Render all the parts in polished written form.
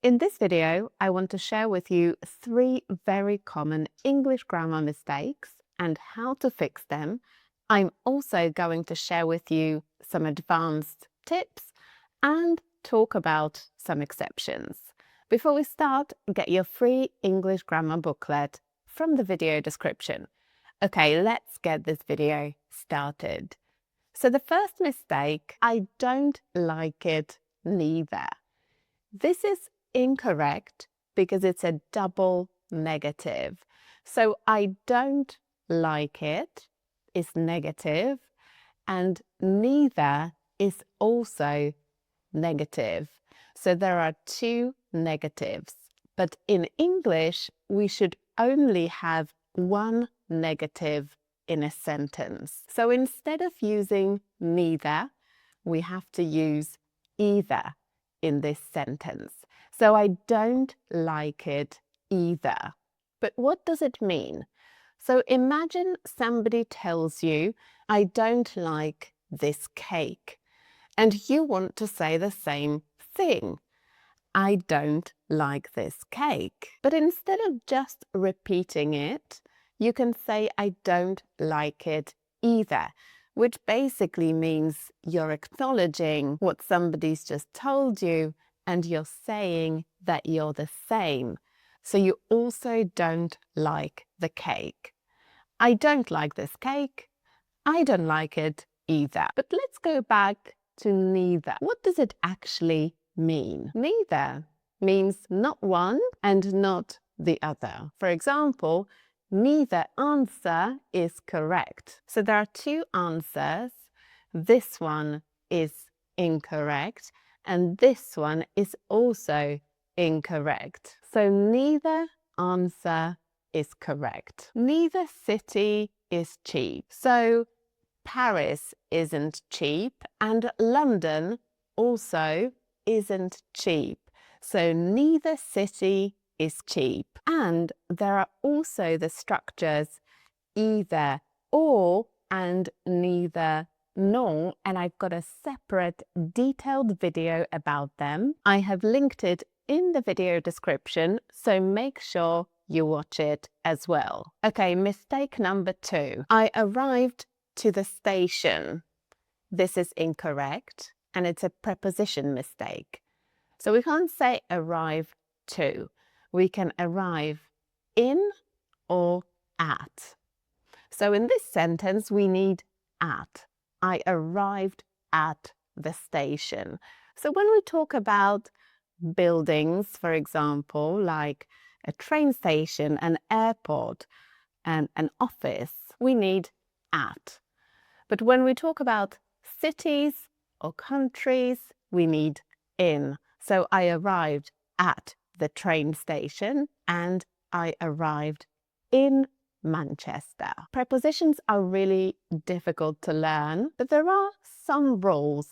In this video, I want to share with you 3 very common English grammar mistakes and how to fix them. I'm also going to share with you some advanced tips and talk about some exceptions. Before we start, get your free English grammar booklet from the video description. Okay, let's get this video started. So the first mistake, I don't like it neither. This is incorrect because it's a double negative. So I don't like it is negative and neither is also negative. So there are 2 negatives. But in English, we should only have 1 negative in a sentence. So instead of using neither, we have to use either in this sentence. So I don't like it either. But what does it mean? So imagine somebody tells you, I don't like this cake. And you want to say the same thing. I don't like this cake. But instead of just repeating it, you can say, I don't like it either, which basically means you're acknowledging what somebody's just told you and you're saying that you're the same. So you also don't like the cake. I don't like this cake. I don't like it either. But let's go back to neither. What does it actually mean? Neither means not one and not the other. For example, neither answer is correct. So there are 2 answers. This one is incorrect and this one is also incorrect. So neither answer is correct. Neither city is cheap. So Paris isn't cheap and London also isn't cheap. So neither city is cheap. And there are also the structures either or and neither nor, and I've got a separate detailed video about them. I have linked it in the video description, so make sure you watch it as well. Okay, mistake number 2. I arrived to the station. This is incorrect and it's a preposition mistake. So we can't say arrive to. We can arrive in or at. So in this sentence, we need at. I arrived at the station. So when we talk about buildings, for example, like a train station, an airport, and an office, we need at. But when we talk about cities or countries, we need in. So I arrived at the train station and I arrived in Manchester. Prepositions are really difficult to learn, but there are some rules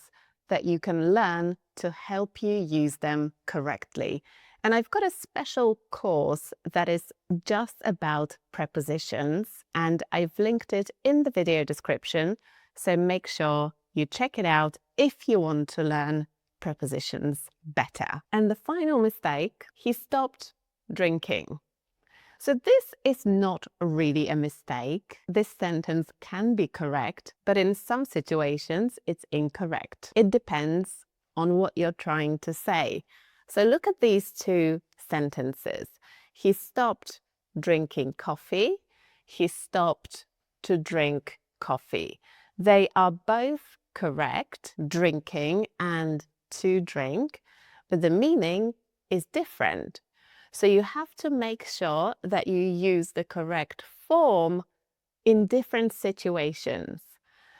that you can learn to help you use them correctly. And I've got a special course that is just about prepositions, and I've linked it in the video description, so make sure you check it out if you want to learn prepositions better. And the final mistake, he stopped drinking. So this is not really a mistake. This sentence can be correct, but in some situations it's incorrect. It depends on what you're trying to say. So look at these 2 sentences. He stopped drinking coffee. He stopped to drink coffee. They are both correct, drinking and to drink, but the meaning is different. So you have to make sure that you use the correct form in different situations.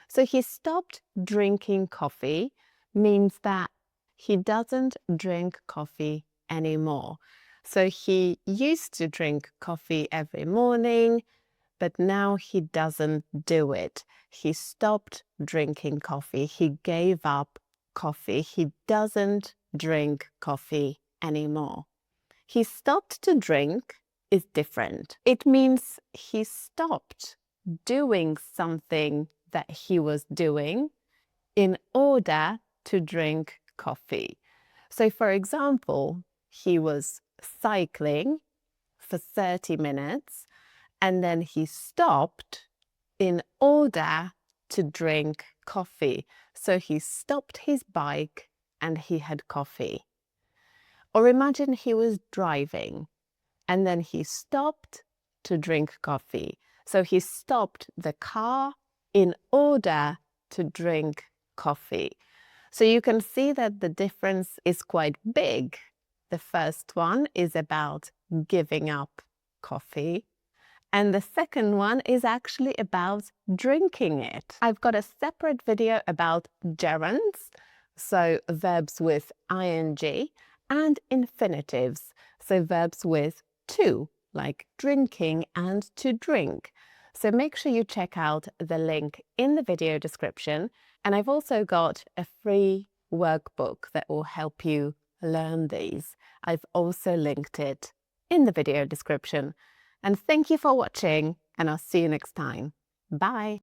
So he stopped drinking coffee means that he doesn't drink coffee anymore. So he used to drink coffee every morning, but now he doesn't do it. He stopped drinking coffee. He gave up coffee. He doesn't drink coffee anymore. He stopped to drink is different. It means he stopped doing something that he was doing in order to drink coffee. So for example, he was cycling for 30 minutes and then he stopped in order to drink coffee. So he stopped his bike and he had coffee. Or imagine he was driving and then he stopped to drink coffee. So he stopped the car in order to drink coffee. So you can see that the difference is quite big. The first one is about giving up coffee, and the second one is actually about drinking it. I've got a separate video about gerunds, so verbs with ing, and infinitives, so verbs with to, like drinking and to drink. So make sure you check out the link in the video description. And I've also got a free workbook that will help you learn these. I've also linked it in the video description. And thank you for watching, and I'll see you next time. Bye.